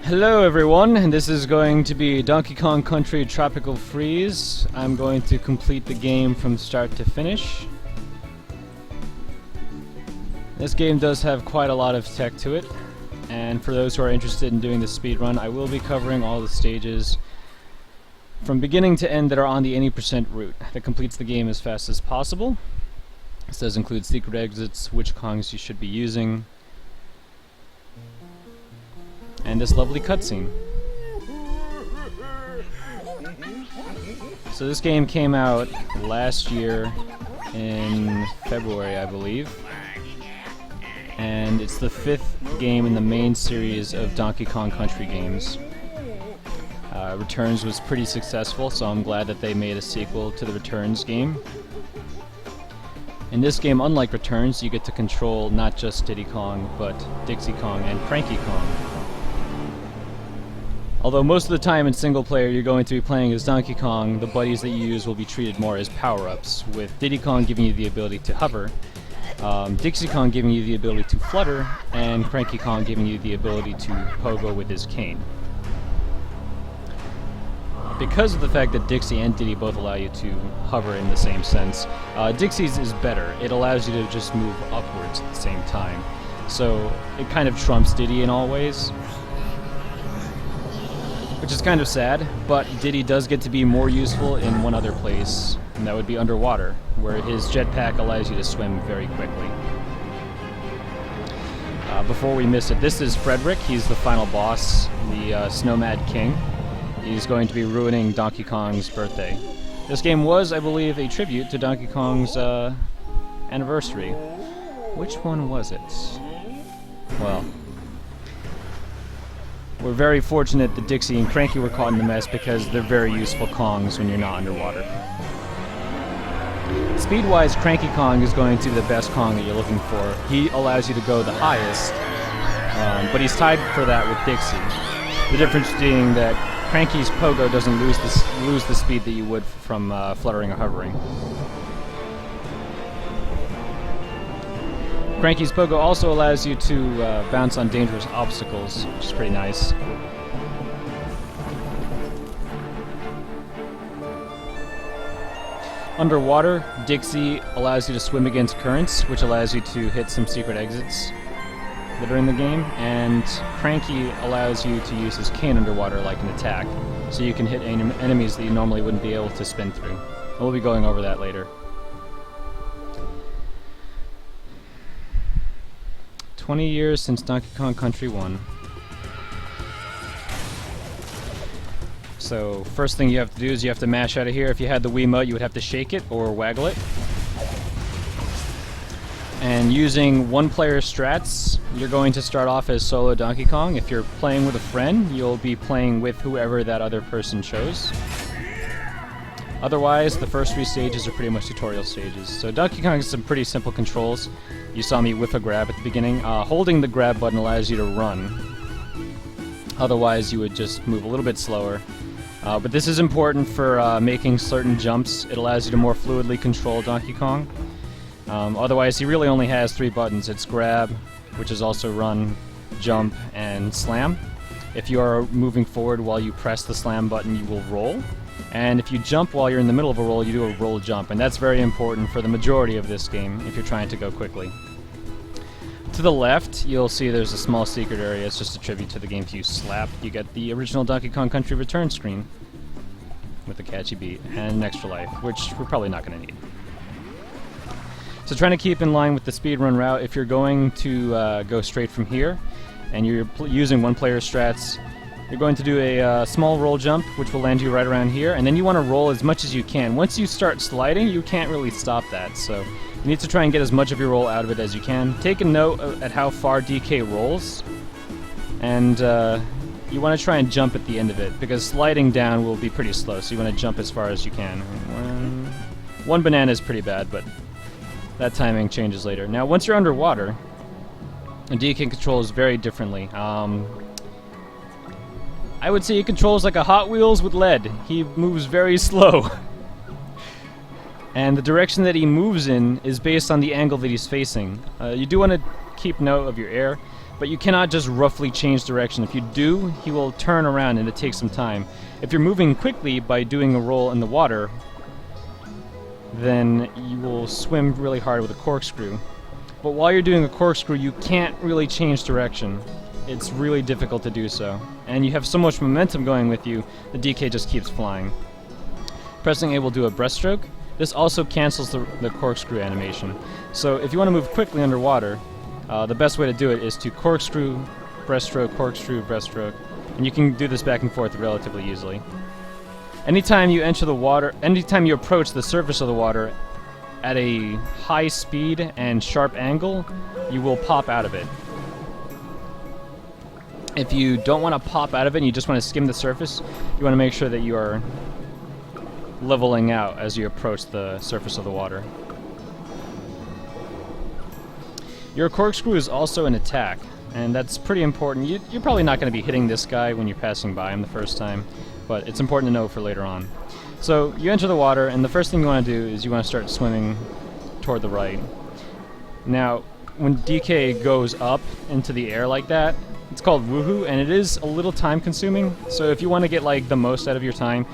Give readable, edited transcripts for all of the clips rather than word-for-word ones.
Hello everyone, and this is going to be Donkey Kong Country Tropical Freeze. I'm going to complete the game from start to finish. This game does have quite a lot of tech to it, and for those who are interested in doing the speedrun, I will be covering all the stages from beginning to end that are on the 80% route that completes the game as fast as possible. This does include secret exits, which Kongs you should be using, and this lovely cutscene. So this game came out last year in February, I believe, and it's the 5th game in the main series of Donkey Kong Country games. Returns was pretty successful, so I'm glad that they made a sequel to the Returns game. In this game, unlike Returns, you get to control not just Diddy Kong, but Dixie Kong and Cranky Kong. Although most of the time in single player you're going to be playing as Donkey Kong, the buddies that you use will be treated more as power-ups, with Diddy Kong giving you the ability to hover, Dixie Kong giving you the ability to flutter, and Cranky Kong giving you the ability to pogo with his cane. Because of the fact that Dixie and Diddy both allow you to hover in the same sense, Dixie's is better. It allows you to just move upwards at the same time. So it kind of trumps Diddy in all ways, which is kind of sad, but Diddy does get to be more useful in one other place, and that would be underwater, where his jetpack allows you to swim very quickly. Before we miss it, this is Frederick. He's the final boss, the Snowmad King. He's going to be ruining Donkey Kong's birthday. This game was, I believe, a tribute to Donkey Kong's anniversary. Which one was it? Well, we're very fortunate that Dixie and Cranky were caught in the mess because they're very useful Kongs when you're not underwater. Speed-wise, Cranky Kong is going to be the best Kong that you're looking for. He allows you to go the highest, but he's tied for that with Dixie. The difference being that Cranky's pogo doesn't lose the speed that you would from fluttering or hovering. Cranky's pogo also allows you to bounce on dangerous obstacles, which is pretty nice. Underwater, Dixie allows you to swim against currents, which allows you to hit some secret exits that are in the game, and Cranky allows you to use his cane underwater like an attack, so you can hit enemies that you normally wouldn't be able to spin through. And we'll be going over that later. 20 years since Donkey Kong Country 1. So, first thing you have to do is you have to mash out of here. If you had the Wiimote, you would have to shake it or waggle it. And using one-player strats, you're going to start off as solo Donkey Kong. If you're playing with a friend, you'll be playing with whoever that other person chose. Otherwise, the first 3 stages are pretty much tutorial stages. So Donkey Kong has some pretty simple controls. You saw me whiff a grab at the beginning. Holding the grab button allows you to run. Otherwise, you would just move a little bit slower. But this is important for making certain jumps. It allows you to more fluidly control Donkey Kong. Otherwise, he really only has 3 buttons. It's grab, which is also run, jump, and slam. If you are moving forward while you press the slam button, you will roll. And if you jump while you're in the middle of a roll, you do a roll jump. And that's very important for the majority of this game if you're trying to go quickly. To the left, you'll see there's a small secret area. It's just a tribute to the game. If you slap, you get the original Donkey Kong Country return screen with a catchy beat and an extra life, which we're probably not going to need. So trying to keep in line with the speedrun route, if you're going to go straight from here, and you're using one-player strats, you're going to do a small roll jump, which will land you right around here, and then you want to roll as much as you can. Once you start sliding, you can't really stop that, so you need to try and get as much of your roll out of it as you can. Take a note at how far DK rolls, and you want to try and jump at the end of it, because sliding down will be pretty slow, so you want to jump as far as you can. One banana is pretty bad, but that timing changes later. Now, once you're underwater, DK controls very differently. I would say he controls like a Hot Wheels with lead. He moves very slow. And the direction that he moves in is based on the angle that he's facing. You do want to keep note of your air. but you cannot just roughly change direction. If you do, he will turn around and it takes some time. If you're moving quickly by doing a roll in the water, then you will swim really hard with a corkscrew. But while you're doing a corkscrew, you can't really change direction. It's really difficult to do so. And you have so much momentum going with you, the DK just keeps flying. Pressing A will do a breaststroke. This also cancels the corkscrew animation. So if you want to move quickly underwater, the best way to do it is to corkscrew, breaststroke, and you can do this back and forth relatively easily. Anytime you enter the water, anytime you approach the surface of the water at a high speed and sharp angle, you will pop out of it. If you don't want to pop out of it and you just want to skim the surface, you want to make sure that you are leveling out as you approach the surface of the water. Your corkscrew is also an attack, and that's pretty important. You're probably not going to be hitting this guy when you're passing by him the first time, but it's important to know for later on. So you enter the water, and the first thing you want to do is you want to start swimming toward the right. Now, when DK goes up into the air like that, it's called woohoo, and it is a little time consuming. So if you want to get like the most out of your time,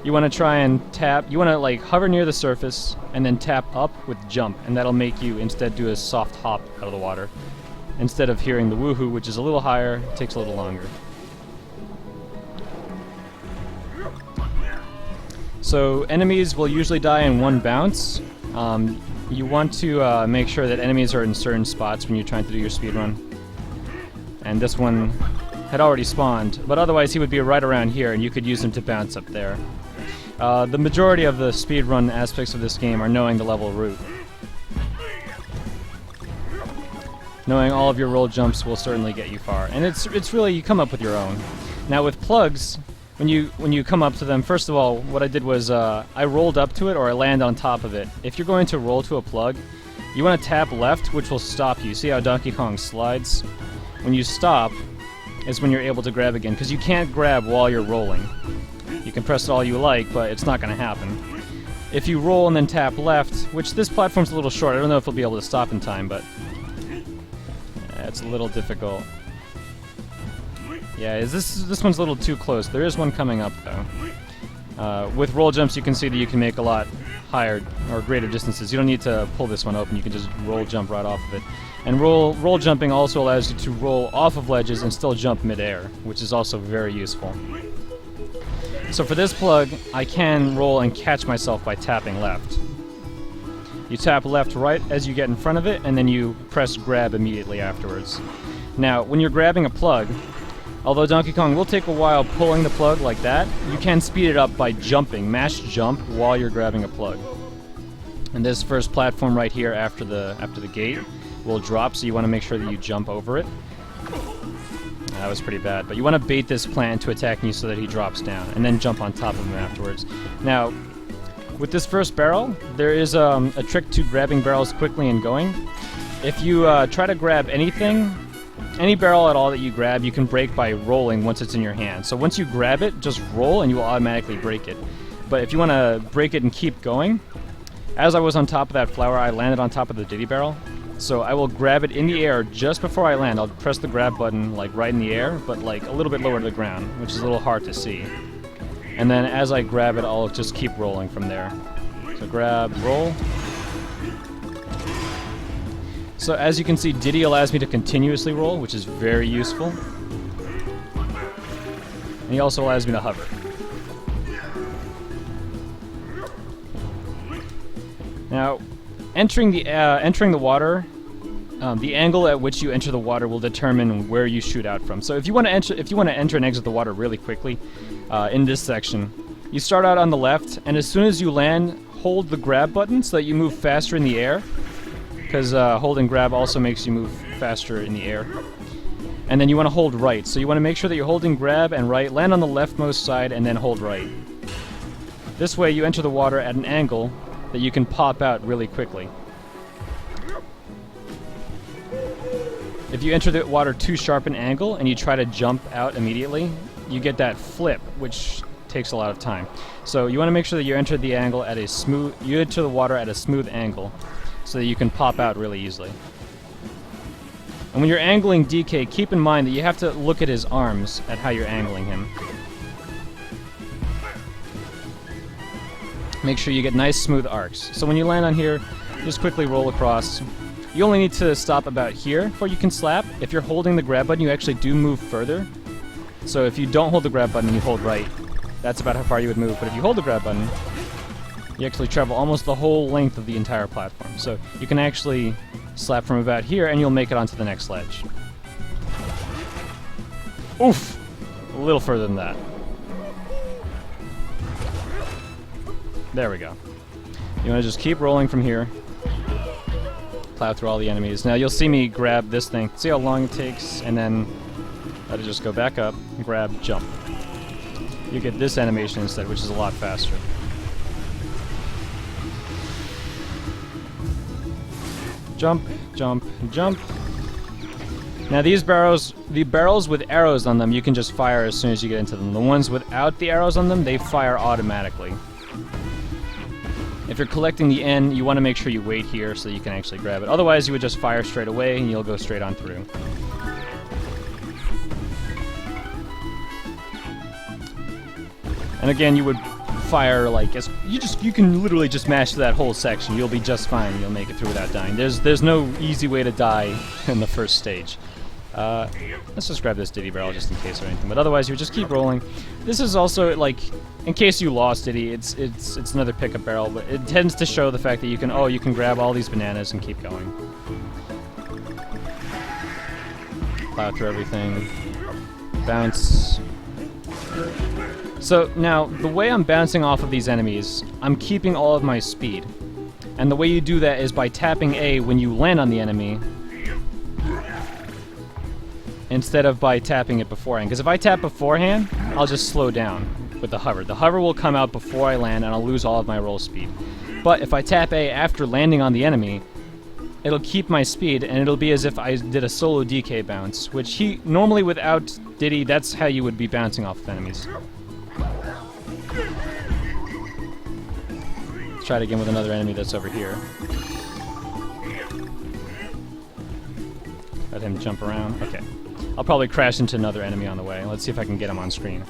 you want to try and tap, you want to like hover near the surface and then tap up with jump, and that'll make you instead do a soft hop out of the water. Instead of hearing the woohoo, which is a little higher, it takes a little longer. So enemies will usually die in one bounce. You want to make sure that enemies are in certain spots when you're trying to do your speedrun. And this one had already spawned, but otherwise he would be right around here and you could use him to bounce up there. The majority of the speedrun aspects of this game are knowing the level route. Knowing all of your roll jumps will certainly get you far, and it's really, you come up with your own. Now with plugs, when you come up to them, first of all, what I did was I rolled up to it or I land on top of it. If you're going to roll to a plug, you want to tap left, which will stop you. See how Donkey Kong slides? When you stop is when you're able to grab again, because you can't grab while you're rolling. You can press it all you like, but it's not going to happen. If you roll and then tap left, which this platform's a little short, I don't know if we'll be able to stop in time, but it's a little difficult. Yeah, this one's a little too close. There is one coming up, though. With roll jumps, you can see that you can make a lot higher or greater distances. You don't need to pull this one open. You can just roll jump right off of it. And roll jumping also allows you to roll off of ledges and still jump midair, which is also very useful. So for this plug, I can roll and catch myself by tapping left. You tap left right as you get in front of it, and then you press grab immediately afterwards. Now, when you're grabbing a plug, although Donkey Kong will take a while pulling the plug like that, you can speed it up by jumping. Mash jump while you're grabbing a plug. And this first platform right here after the gate will drop, so you want to make sure that you jump over it. That was pretty bad, but you want to bait this plant into attacking you so that he drops down, and then jump on top of him afterwards. Now, with this first barrel, there is a trick to grabbing barrels quickly and going. If you try to grab anything, any barrel at all that you grab, you can break by rolling once it's in your hand. So once you grab it, just roll and you will automatically break it. But if you want to break it and keep going, as I was on top of that flower, I landed on top of the Diddy barrel. So I will grab it in the air just before I land. I'll press the grab button like right in the air, but like a little bit lower to the ground, which is a little hard to see. And then as I grab it, I'll just keep rolling from there. So grab, roll. So as you can see, Diddy allows me to continuously roll, which is very useful. And he also allows me to hover. Now, entering the water, the angle at which you enter the water will determine where you shoot out from. So if you want to enter and exit the water really quickly, in this section, you start out on the left, and as soon as you land, hold the grab button so that you move faster in the air, because holding grab also makes you move faster in the air. And then you want to hold right, so you want to make sure that you're holding grab and right, land on the leftmost side, and then hold right. This way you enter the water at an angle that you can pop out really quickly. If you enter the water too sharp an angle and you try to jump out immediately, you get that flip, which takes a lot of time. So you want to make sure that you enter the angle at you enter the water at a smooth angle, so that you can pop out really easily. And when you're angling DK, keep in mind that you have to look at his arms at how you're angling him. Make sure you get nice smooth arcs. So when you land on here, just quickly roll across. You only need to stop about here before you can slap. If you're holding the grab button, you actually do move further. So if you don't hold the grab button, you hold right. That's about how far you would move. But if you hold the grab button, you actually travel almost the whole length of the entire platform. So you can actually slap from about here, and you'll make it onto the next ledge. Oof! A little further than that. There we go. You want to just keep rolling from here. Plow through all the enemies. Now you'll see me grab this thing. See how long it takes? And then let it just go back up, grab, jump. You get this animation instead, which is a lot faster. Jump, jump, jump. Now these barrels, the barrels with arrows on them, you can just fire as soon as you get into them. The ones without the arrows on them, they fire automatically. If you're collecting the N, you want to make sure you wait here so you can actually grab it. Otherwise, you would just fire straight away and you'll go straight on through. And again, you would fire like as you can literally just mash that whole section. You'll be just fine. You'll make it through without dying. There's no easy way to die in the first stage. Let's just grab this Diddy barrel just in case or anything. But otherwise, you would just keep rolling. This is also like, in case you lost Diddy, it's another pickup barrel, but it tends to show the fact that you can grab all these bananas and keep going. Plow through everything. Bounce. So now, the way I'm bouncing off of these enemies, I'm keeping all of my speed. And the way you do that is by tapping A when you land on the enemy, instead of by tapping it beforehand. Because if I tap beforehand, I'll just slow down with the hover. The hover will come out before I land, and I'll lose all of my roll speed. But if I tap A after landing on the enemy, it'll keep my speed, and it'll be as if I did a solo DK bounce, which normally without Diddy, that's how you would be bouncing off of enemies. Let's try it again with another enemy that's over here. Let him jump around. Okay. I'll probably crash into another enemy on the way. Let's see if I can get him on screen.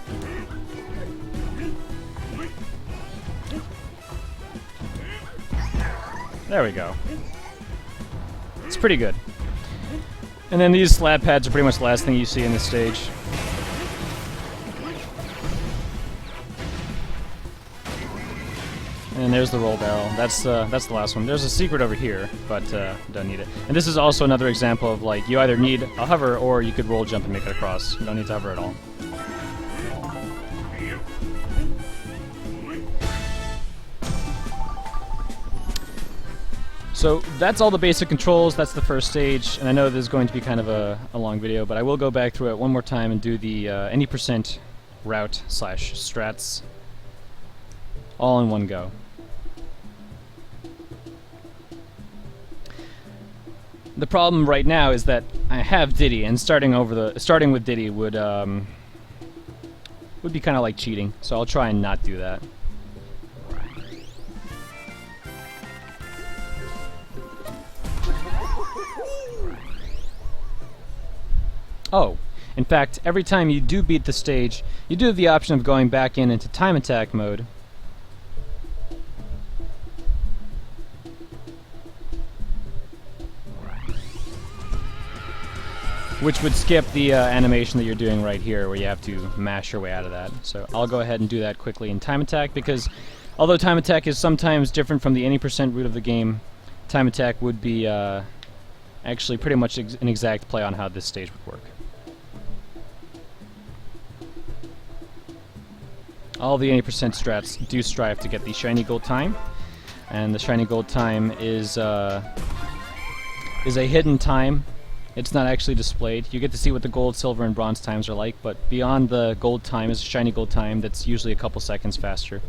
There we go. It's pretty good. And then these slab pads are pretty much the last thing you see in this stage. And there's the roll barrel. That's the last one. There's a secret over here, but don't need it. And this is also another example of like you either need a hover or you could roll jump and make it across. You don't need to hover at all. So that's all the basic controls. That's the first stage, and I know this is going to be kind of a long video, but I will go back through it one more time and do the any percent route / strats all in one go. The problem right now is that I have Diddy, and starting with Diddy would be kind of like cheating. So I'll try and not do that. Oh, in fact, every time you do beat the stage, you do have the option of going back into time attack mode. Which would skip the animation that you're doing right here, where you have to mash your way out of that. So I'll go ahead and do that quickly in time attack, because although time attack is sometimes different from the any percent route of the game, time attack would be actually pretty much an exact play on how this stage would work. All the 80% strats do strive to get the shiny gold time, and the shiny gold time is a hidden time. It's not actually displayed. You get to see what the gold, silver, and bronze times are like, but beyond the gold time is a shiny gold time that's usually a couple seconds faster.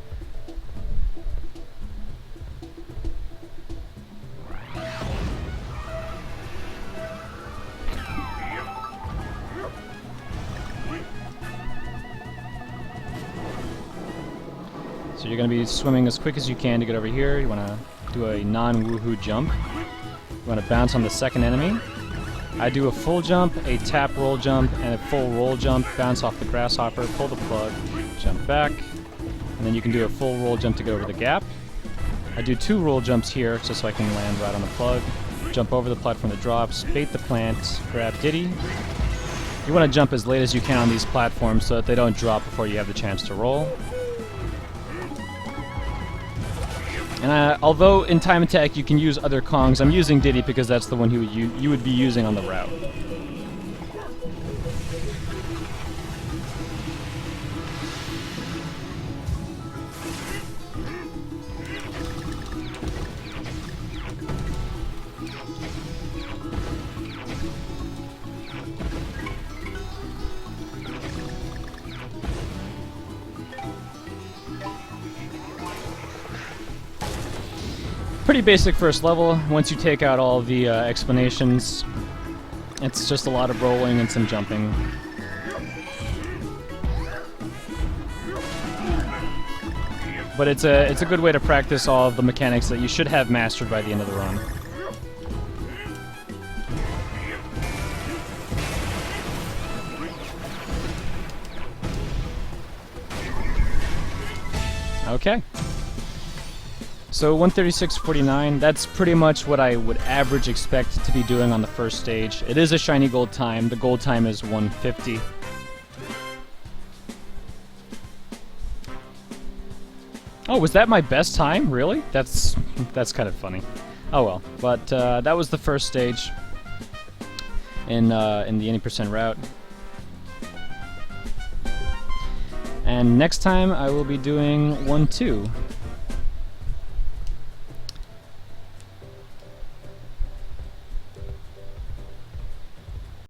So you're going to be swimming as quick as you can to get over here. You want to do a non-woohoo jump. You want to bounce on the second enemy. I do a full jump, a tap roll jump, and a full roll jump, bounce off the grasshopper, pull the plug, jump back, and then you can do a full roll jump to get over the gap. I do 2 roll jumps here just so I can land right on the plug, jump over the platform that drops, bait the plant, grab Diddy. You want to jump as late as you can on these platforms so that they don't drop before you have the chance to roll. And although in Time Attack you can use other Kongs, I'm using Diddy because that's the one you would be using on the route. Pretty basic first level. Once you take out all the explanations, it's just a lot of rolling and some jumping. But it's a good way to practice all of the mechanics that you should have mastered by the end of the run. Okay. So 136.49, that's pretty much what I would average expect to be doing on the first stage. It is a shiny gold time. The gold time is 150. Oh, was that my best time? Really? That's kind of funny. Oh well. But that was the first stage in the any percent route. And next time I will be doing 1-2.